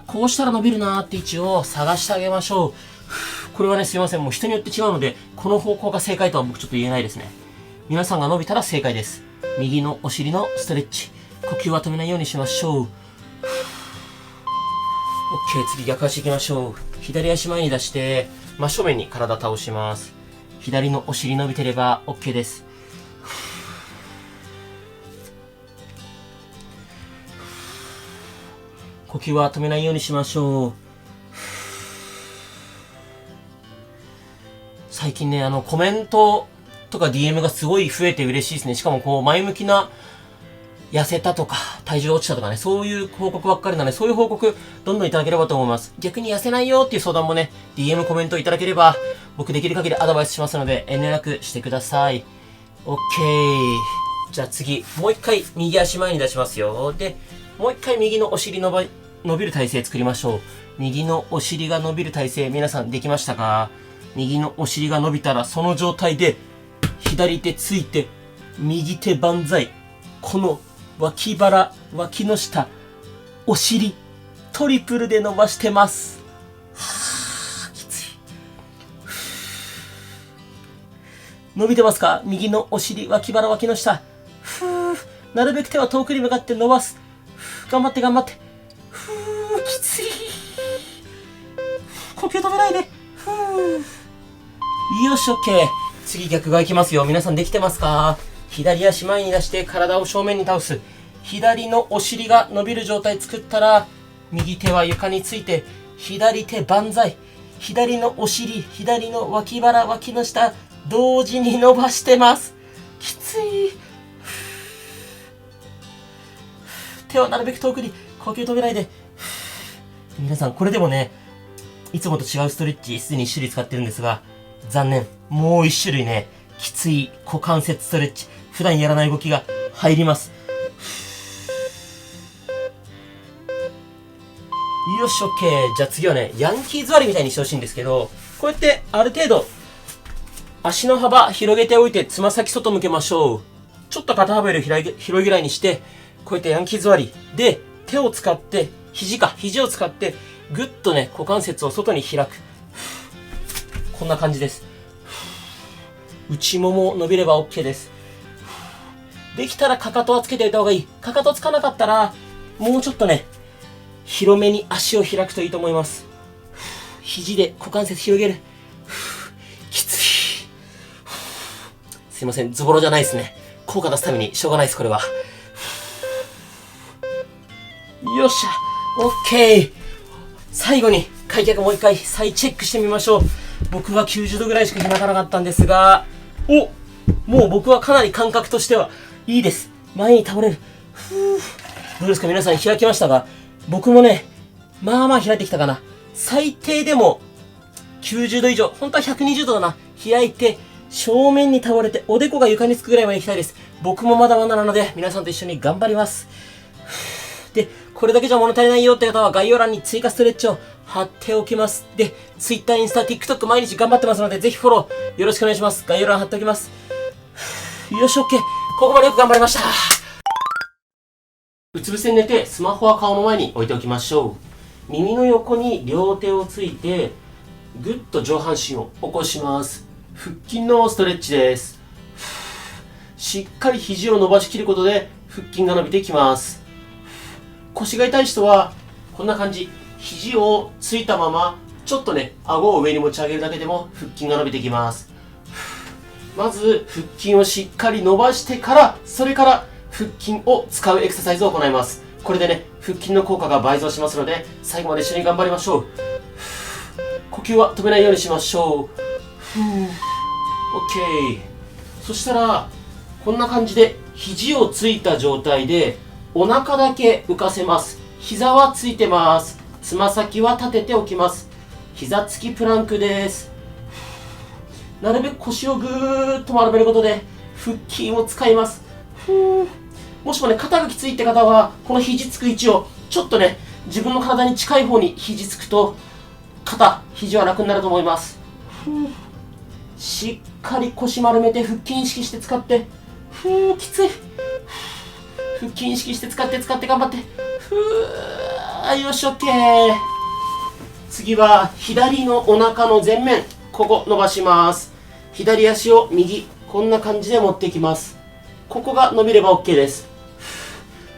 こうしたら伸びるなーって位置を探してあげましょう。これはね、すいません。もう人によって違うので、この方向が正解とは僕ちょっと言えないですね。皆さんが伸びたら正解です。右のお尻のストレッチ。呼吸は止めないようにしましょう。OK、次逆足行きましょう。左足前に出して、真正面に体倒します。左のお尻伸びてれば OK です。呼吸は止めないようにしましょう。最近ね、コメントとか DM がすごい増えて嬉しいですね。しかもこう、前向きな、痩せたとか、体重落ちたとかね、そういう報告ばっかりなので、そういう報告、どんどんいただければと思います。逆に痩せないよっていう相談もね、DM コメントいただければ、僕できる限りアドバイスしますので、遠慮なくしてください。OK。じゃあ次、もう一回右足前に出しますよ。で、もう一回右のお尻伸びる体勢作りましょう。右のお尻が伸びる体勢、皆さんできましたか？右のお尻が伸びたら、その状態で、左手ついて、右手万歳。この脇腹、脇の下、お尻、トリプルで伸ばしてます。きつい。伸びてますか？右のお尻、脇腹、脇の下。なるべく手は遠くに向かって伸ばす。頑張って頑張って。きつい。呼吸止めないで。よし、OK。次逆側いきますよ。皆さんできてますか？左足前に出して体を正面に倒す。左のお尻が伸びる状態作ったら、右手は床について、左手万歳。左のお尻、左の脇腹、脇の下、同時に伸ばしてます。きつい。手はなるべく遠くに、呼吸止めないで。皆さん、これでもね、いつもと違うストレッチ、すでに1種類使ってるんですが、残念。もう1種類ね、きつい股関節ストレッチ、普段やらない動きが入ります。よし、OK。じゃあ次はね、ヤンキー座りみたいにしてほしいんですけど、こうやってある程度、足の幅広げておいて、つま先外向けましょう。ちょっと肩幅より広いぐらいにして、こうやってヤンキー座りで、手を使って、肘を使って、ぐっとね、股関節を外に開く。こんな感じです。内もも伸びれば OK です。できたらかかとはつけておいた方がいい。かかとつかなかったら、もうちょっとね、広めに足を開くといいと思います。肘で股関節広げる。きつい。すいません、ズボロじゃないですね。効果出すためにしょうがないです、これは。よっしゃ、OK。最後に開脚もう一回再チェックしてみましょう。僕は90度ぐらいしか開かなかったんですが、もう僕はかなり感覚としてはいいです。前に倒れる。どうですか皆さん、開きましたが、僕もね、まあまあ開いてきたかな。最低でも90度以上、本当は120度だな。開いて、正面に倒れて、おでこが床につくぐらいまで行きたいです。僕もまだまだなので、皆さんと一緒に頑張ります。で、これだけじゃ物足りないよって方は概要欄に追加ストレッチを貼っておきます。で、Twitter、インスタ、TikTok 毎日頑張ってますので、ぜひフォローよろしくお願いします。概要欄貼っておきます。よし、OK。ここまでよく頑張りました。うつ伏せに寝て、スマホは顔の前に置いておきましょう。耳の横に両手をついて、ぐっと上半身を起こします。腹筋のストレッチです。しっかり肘を伸ばしきることで腹筋が伸びてきます。腰が痛い人はこんな感じ、肘をついたままちょっとね、顎を上に持ち上げるだけでも腹筋が伸びてきます。まず腹筋をしっかり伸ばしてから、それから腹筋を使うエクササイズを行います。これでね、腹筋の効果が倍増しますので、最後まで一緒に頑張りましょう。呼吸は止めないようにしましょう。OK。そしたらこんな感じで肘をついた状態でお腹だけ浮かせます。膝はついてます。つま先は立てておきます。膝つきプランクです。なるべく腰をぐーっと丸めることで腹筋を使います。もしもね、肩がきついって方はこの肘つく位置をちょっとね、自分の体に近い方に肘つくと肘は楽になると思います。しっかり腰丸めて腹筋意識して使って、きつい。腹筋意識して使って頑張って。よし、OK。次は左のお腹の前面、ここ伸ばします。左足を右、こんな感じで持っていきます。ここが伸びれば OK です。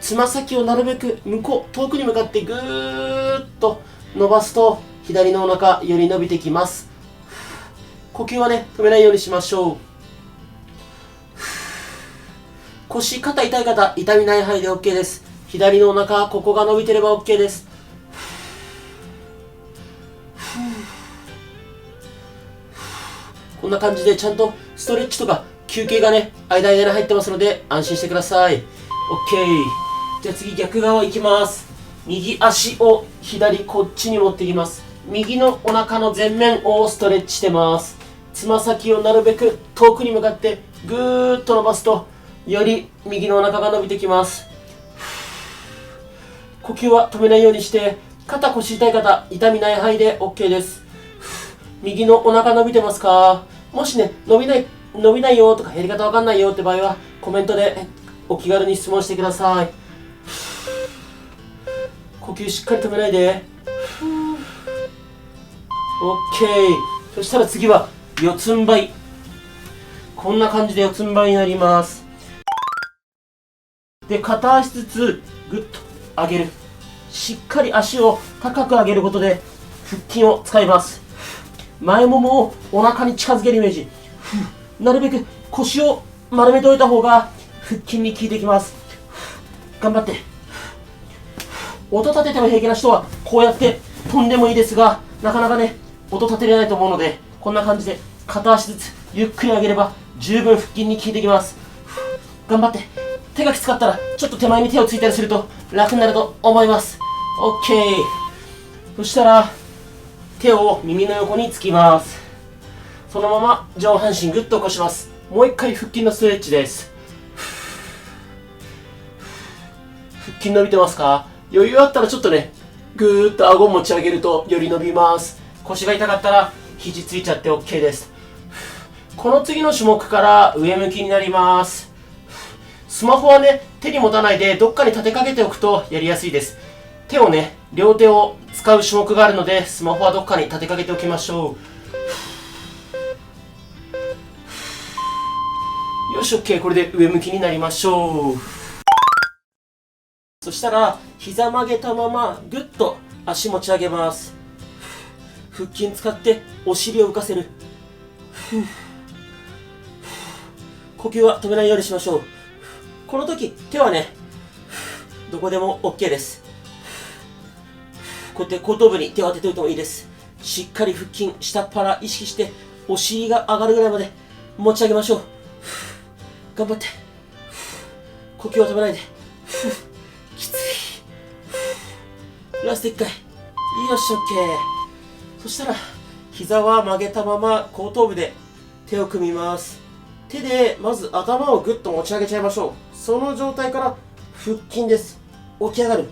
つま先をなるべく遠くに向かってぐーっと伸ばすと左のお腹より伸びてきます。呼吸はね、止めないようにしましょう。腰、肩痛い方、痛みない範囲で OK です。左のお腹、ここが伸びてれば OK です。こんな感じでちゃんとストレッチとか休憩がね、間に入ってますので安心してください。OK。じゃあ次逆側いきます。右足を左こっちに持っていきます。右のお腹の前面をストレッチしてます。つま先をなるべく遠くに向かってぐーっと伸ばすとより右のお腹が伸びてきます。呼吸は止めないようにして、肩腰痛い方、痛みない範囲で OK です。右のお腹伸びてますか？もしね、伸びないよとかやり方わかんないよって場合はコメントでお気軽に質問してください。呼吸しっかり止めないで。OK。そしたら次は四つん這い。こんな感じで四つん這いになります。で、片足ずつぐっと上げる。しっかり足を高く上げることで腹筋を使います。前ももをお腹に近づけるイメージ。なるべく腰を丸めておいた方が腹筋に効いてきます。頑張って。音立てても平気な人はこうやって飛んでもいいですが、なかなかね、音立てれないと思うので、こんな感じで片足ずつゆっくり上げれば十分腹筋に効いてきます。頑張って。手がきつかったらちょっと手前に手をついたりすると楽になると思います。 OK。 そしたら手を耳の横につきます。そのまま上半身ぐっと起こします。もう一回腹筋のストレッチです。腹筋伸びてますか？余裕あったらちょっとね、ぐーっと顎を持ち上げるとより伸びます。腰が痛かったら肘ついちゃって OK です。この次の種目から上向きになります。スマホはね、手に持たないでどっかに立てかけておくとやりやすいです。手をね、両手を使う種目があるので、スマホはどっかに立てかけておきましょう。よし、OK。これで上向きになりましょう。そしたら膝曲げたままぐっと足持ち上げます。腹筋使ってお尻を浮かせる。呼吸は止めないようにしましょう。この時手はね、どこでも OK です。こうやって後頭部に手を当てておいてもいいです。しっかり腹筋下っ腹意識してお尻が上がるぐらいまで持ち上げましょう。頑張って。呼吸は止めないで。きつい。ラスト1回。よし、 OK。 そしたら膝は曲げたまま後頭部で手を組みます。手でまず頭をぐっと持ち上げちゃいましょう。その状態から腹筋です。起き上がる。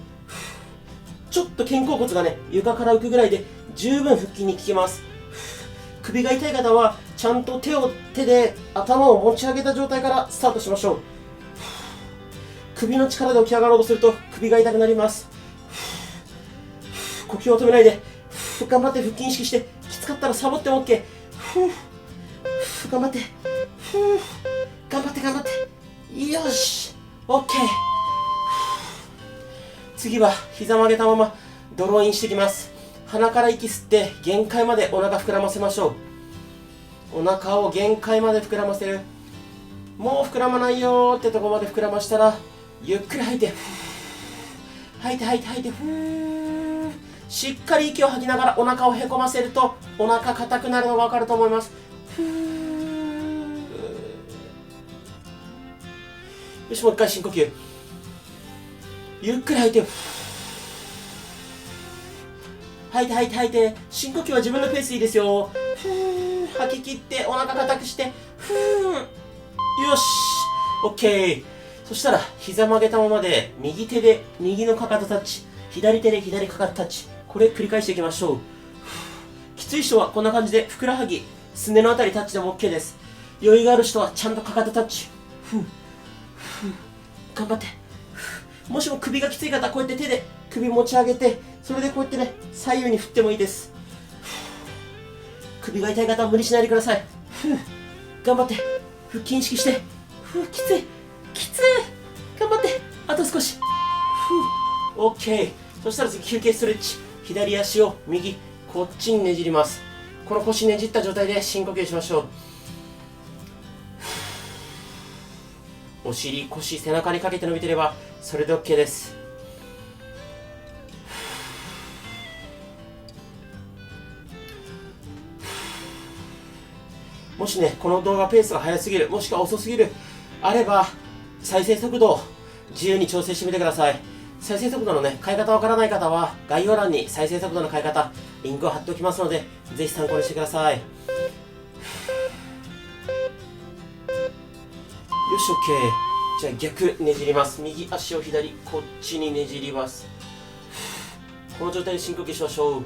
ちょっと肩甲骨がね、床から浮くぐらいで十分腹筋に効きます。首が痛い方はちゃんと手で頭を持ち上げた状態からスタートしましょう。首の力で起き上がろうとすると首が痛くなります。呼吸を止めないで頑張って腹筋意識して、きつかったらサボっても OK。頑張って、頑張って頑張って、よし、オッケー。次は膝曲げたままドローインしていきます。鼻から息吸って限界までお腹膨らませましょう。お腹を限界まで膨らませる。もう膨らまないよーってとこまで膨らましたら、ゆっくり吐いて、吐いて吐いて吐いて、しっかり息を吐きながらお腹をへこませるとお腹硬くなるのが分かると思います。よし、もう一回深呼吸。ゆっくり吐いて、吐いて吐いて吐いて。深呼吸は自分のペースでいいですよ。吐き切ってお腹硬くして、よし、オッケー。そしたら膝曲げたままで右手で右のかかとタッチ、左手で左かかとタッチ、これ繰り返していきましょう。きつい人はこんな感じでふくらはぎ、すねのあたりタッチでも OK です。余裕がある人はちゃんとかかとタッチ、頑張って。もしも首がきつい方、こうやって手で首持ち上げて、それでこうやってね、左右に振ってもいいです。首が痛い方は無理しないでください。頑張って。腹筋意識して。きついきつい、頑張って。あと少し。OK。そしたら次休憩ストレッチ。左足を右こっちにねじります。この腰ねじった状態で深呼吸しましょう。お尻、腰、背中にかけて伸びてればそれで OK です。もしね、この動画ペースが速すぎる、もしくは遅すぎるあれば、再生速度を自由に調整してみてください。再生速度のね、変え方わからない方は概要欄に再生速度の変え方リンクを貼っておきますので、ぜひ参考にしてください。よし、 OK。 じゃあ逆ねじります。右足を左こっちにねじります。この状態で深呼吸しましょう。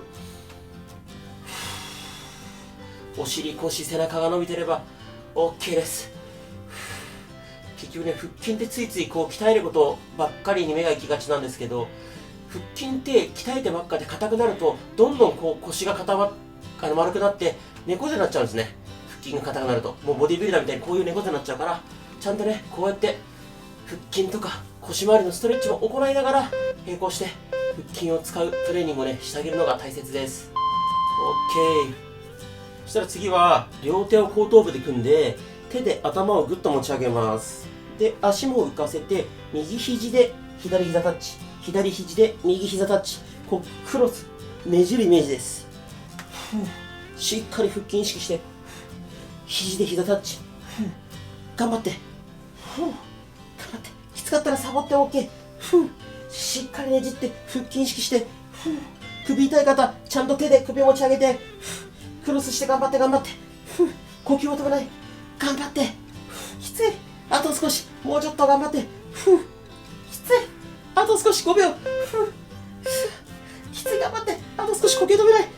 お尻、腰、背中が伸びてれば OK です。結局ね、腹筋ってついついこう鍛えることばっかりに目が行きがちなんですけど、腹筋って鍛えてばっかで硬くなるとどんどんこう腰が丸くなって猫背になっちゃうんですね。腹筋が硬くなるともうボディビルダーみたいにこういう猫背になっちゃうから、ちゃんとねこうやって腹筋とか腰回りのストレッチも行いながら並行して腹筋を使うトレーニングをねしてあげるのが大切です。 OK。 そしたら次は両手を後頭部で組んで手で頭をぐっと持ち上げます。で足も浮かせて右肘で左膝タッチ、左肘で右膝タッチ、こうクロスねじるイメージです。しっかり腹筋意識して肘で膝タッチ、頑張って頑張って。きつかったらサボって OK。 しっかりねじって腹筋意識して、首痛い方ちゃんと手で首持ち上げてクロスして頑張って頑張って。呼吸音がない、頑張って。きつい、あと少し、もうちょっと頑張って。きつい、あと少し、5秒。きつい、頑張って。あと少し、呼吸止めない。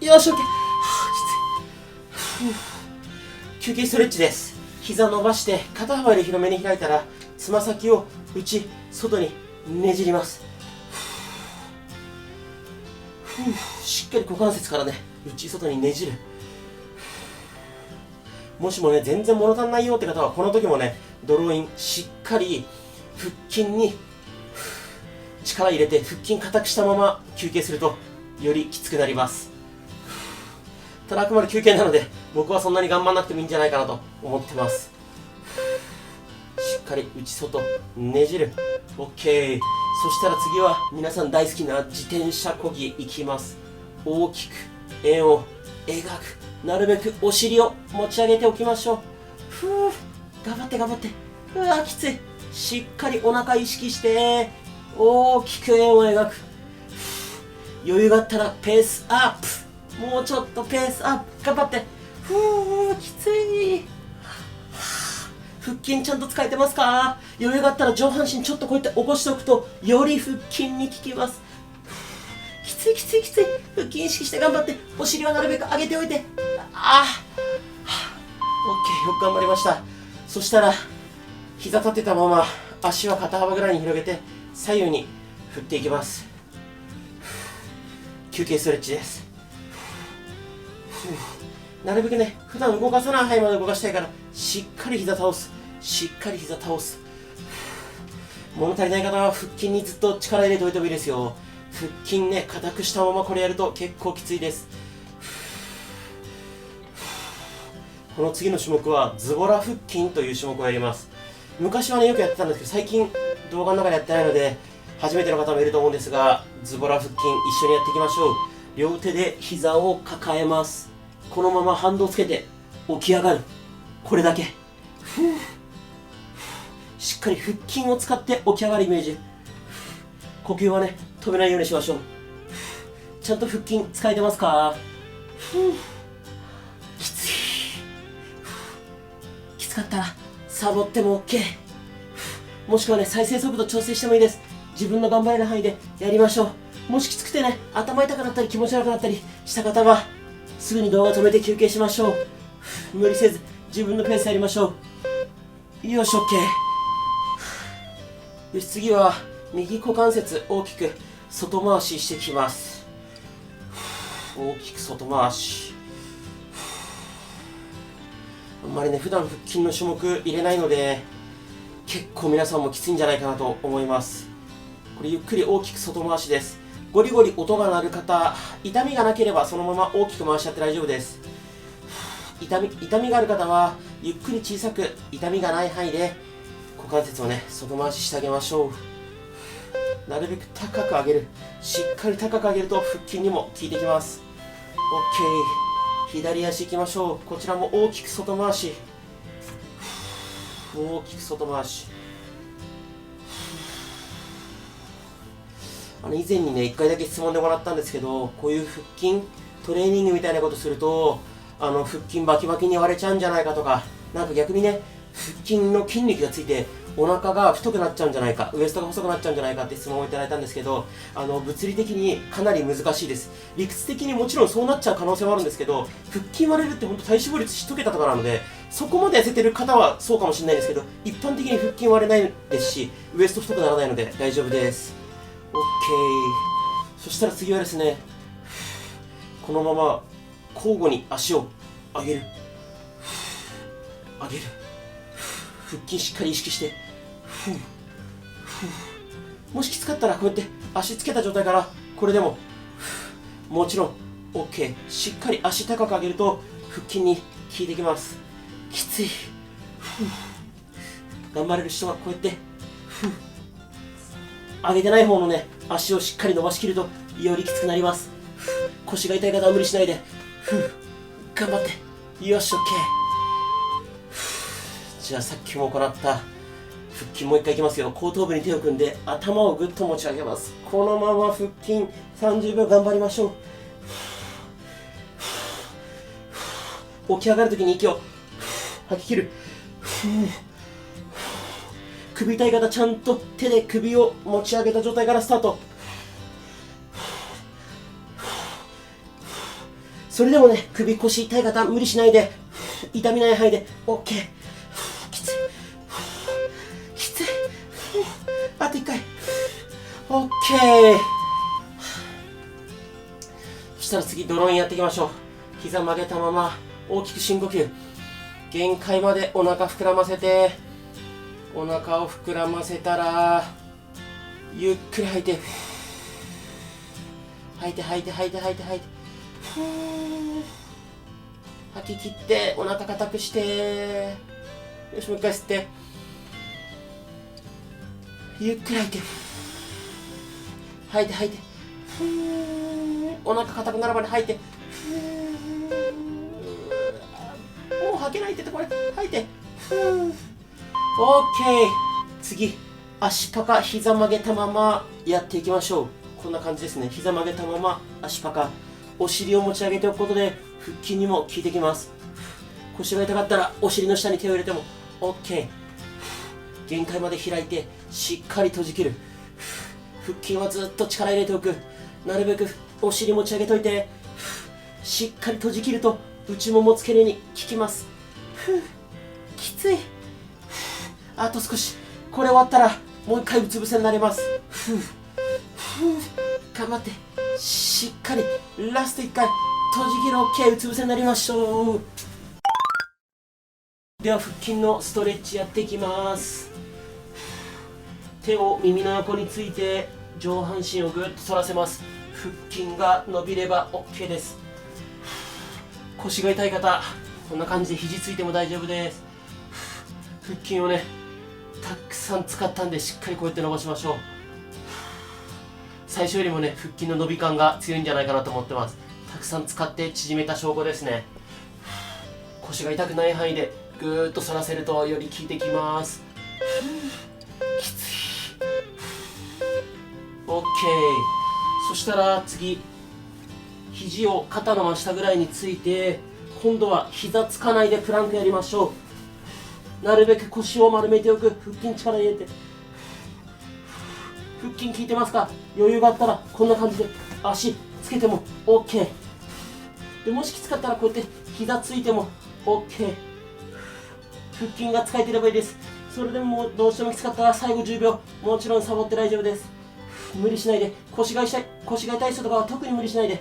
よし、OK。きつい。休憩ストレッチです。膝伸ばして肩幅より広めに開いたらつま先を内外にねじります。しっかり股関節からね内外にねじる。もしもね全然物足んないよって方はこの時もねドローインしっかり腹筋に力入れて腹筋硬くしたまま休憩するとよりきつくなります。ただあくまで休憩なので僕はそんなに頑張らなくてもいいんじゃないかなと思ってます。しっかり内外ねじる。 OK。 そしたら次は皆さん大好きな自転車漕ぎいきます。大きく円を描く。なるべくお尻を持ち上げておきましょう。頑張って頑張って。うわきつい。しっかりお腹意識して大きく円を描く。余裕があったらペースアップ。もうちょっとペースアップ。頑張って。きつい。腹筋ちゃんと使えてますか？余裕があったら上半身ちょっとこうやって起こしておくとより腹筋に効きます。きついきついきつい。腹筋意識して頑張って。お尻はなるべく上げておいて。OK。 よく頑張りました。そしたら膝立てたまま足は肩幅ぐらいに広げて左右に振っていきます。休憩ストレッチです。なるべくね、普段動かさない範囲まで動かしたいから、しっかり膝倒す。しっかり膝倒す。物足りない方は腹筋にずっと力入れておいてもいいですよ。腹筋ね、硬くしたままこれやると結構きついです。この次の種目はズボラ腹筋という種目をやります。昔はね、よくやってたんですけど、最近動画の中でやってないので、初めての方もいると思うんですが、ズボラ腹筋一緒にやっていきましょう。両手で膝を抱えます。このまま反動つけて起き上がる。これだけ。しっかり腹筋を使って起き上がるイメージ。呼吸はね、止めないようにしましょう。ちゃんと腹筋使えてますか？きつい。きつかったらサボっても OK。もしくはね、再生速度調整してもいいです。自分の頑張れる範囲でやりましょう。もしきつくてね、頭痛くなったり気持ち悪くなったりした方はすぐに動画止めて休憩しましょう。無理せず自分のペースでやりましょう。よし OK。 よし、次は右股関節大きく外回ししてきます。大きく外回し。あんまりね、普段腹筋の種目入れないので結構皆さんもきついんじゃないかなと思います。これゆっくり大きく外回しです。ゴリゴリ音が鳴る方、痛みがなければそのまま大きく回しちゃって大丈夫です。痛みがある方はゆっくり小さく、痛みがない範囲で股関節をね、外回ししてあげましょう。なるべく高く上げる。しっかり高く上げると腹筋にも効いてきます。 OK。 左足いきましょう。こちらも大きく外回し。大きく外回し。以前にね、1回だけ質問でもらったんですけど、こういう腹筋トレーニングみたいなことすると腹筋バキバキに割れちゃうんじゃないかとか、なんか逆にね、腹筋の筋肉がついてお腹が太くなっちゃうんじゃないか、ウエストが細くなっちゃうんじゃないかって質問をいただいたんですけど、物理的にかなり難しいです。理屈的にもちろんそうなっちゃう可能性もあるんですけど、腹筋割れるって本当体脂肪率1桁とかなので、そこまで痩せてる方はそうかもしれないですけど、一般的に腹筋割れないですし、ウエスト太くならないので大丈夫です。 OK。 そしたら次はですね、このまま交互に足を上げる、上げる。腹筋しっかり意識して、もしきつかったらこうやって足つけた状態からこれでももちろん OK。 しっかり足高く上げると腹筋に効いてきます。きつい、頑張れる人はこうやって上げてない方のね、足をしっかり伸ばしきるとよりきつくなります。腰が痛い方は無理しないで頑張って。よし OK。 じゃあさっきも行った腹筋もう一回いきますよ。後頭部に手を組んで頭をぐっと持ち上げます。このまま腹筋30秒頑張りましょう。起き上がるときに息を吐き切る。首痛い方、ちゃんと手で首を持ち上げた状態からスタート。それでもね、首腰痛い方無理しないで、痛みない範囲で OK。 きつい、きつい。あと1回 OK。 そしたら次ドローンやっていきましょう。膝曲げたまま大きく深呼吸。限界までお腹膨らませて、お腹を膨らませたらゆっくり吐いて、吐いて吐いて吐いて吐いて吐いて、吐き切ってお腹硬くして、よし、もう一回吸って、ゆっくり吐いて、吐いて吐いて、お腹硬くなるまで吐いて、もう吐けないってところで吐いて、OK。 次、足パカ、膝曲げたままやっていきましょう。こんな感じですね。膝曲げたまま足パカ、お尻を持ち上げておくことで腹筋にも効いてきます。腰が痛かったらお尻の下に手を入れても OK。 限界まで開いてしっかり閉じ切る。腹筋はずっと力入れておく。なるべくお尻持ち上げといて、しっかり閉じ切ると内もも付け根に効きます。きつい。あと少し。これ終わったらもう一回うつ伏せになれます。頑張ってしっかりラスト1回閉じ切ろう。 OK、 うつ伏せになりましょう。では腹筋のストレッチやっていきます。手を耳の横について上半身をぐっと反らせます。腹筋が伸びれば OK です。腰が痛い方、こんな感じで肘ついても大丈夫です。腹筋をねたくさん使ったんで、しっかりこうやって伸ばしましょう。最初よりもね腹筋の伸び感が強いんじゃないかなと思ってます。たくさん使って縮めた証拠ですね。腰が痛くない範囲でぐーっと反らせるとより効いてきます。きつい。 OK。 そしたら次、肘を肩の真下ぐらいについて、今度は膝つかないでプランクやりましょう。なるべく腰を丸めておく。腹筋力入れて、腹筋効いてますか？余裕があったらこんな感じで足つけても OK で、もしきつかったらこうやって膝ついても OK。 腹筋が使えてればいいです。それでもどうしてもきつかったら最後10秒もちろんサボって大丈夫です。無理しないで。腰が痛い人とかは特に無理しないで、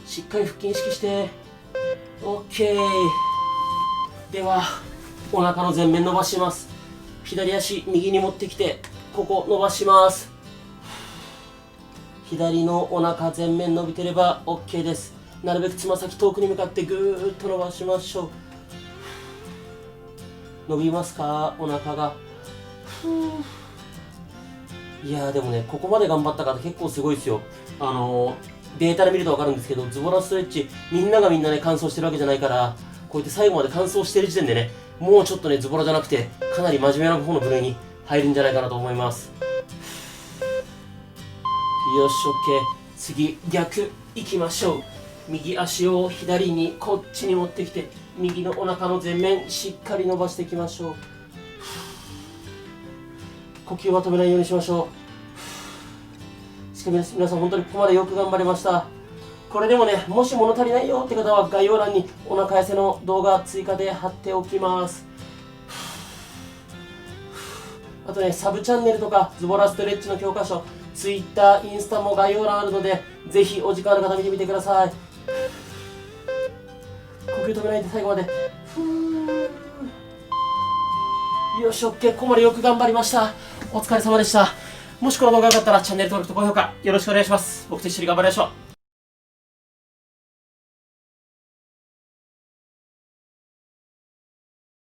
しっかり腹筋意識して OK。 ではお腹の前面伸ばします。左足右に持ってきてここ伸ばします。左のお腹前面伸びてれば OK です。なるべくつま先遠くに向かってぐーっと伸ばしましょう。伸びますか、お腹が。いやーでもね、ここまで頑張った方結構すごいですよ。データで見ると分かるんですけど、ズボラストレッチみんながみんなね完走してるわけじゃないから、こうやって最後まで完走してる時点でね、もうちょっとねズボラじゃなくてかなり真面目な方の部類に入るんじゃないかなと思います。よし OK。 次逆いきましょう。右足を左にこっちに持ってきて、右のお腹の前面しっかり伸ばしていきましょう。呼吸は止めないようにしましょう。しかし皆さん本当にここまでよく頑張りました。これでもね、もし物足りないよって方は概要欄にお腹痩せの動画追加で貼っておきます。あとね、サブチャンネルとかズボラストレッチの教科書、Twitter、インスタも概要欄あるので、ぜひお時間ある方見てみてください。呼吸止めないで最後まで。よし OK。 ここまでよく頑張りました。お疲れ様でした。もしこの動画が良かったらチャンネル登録と高評価よろしくお願いします。僕と一緒に頑張りましょう。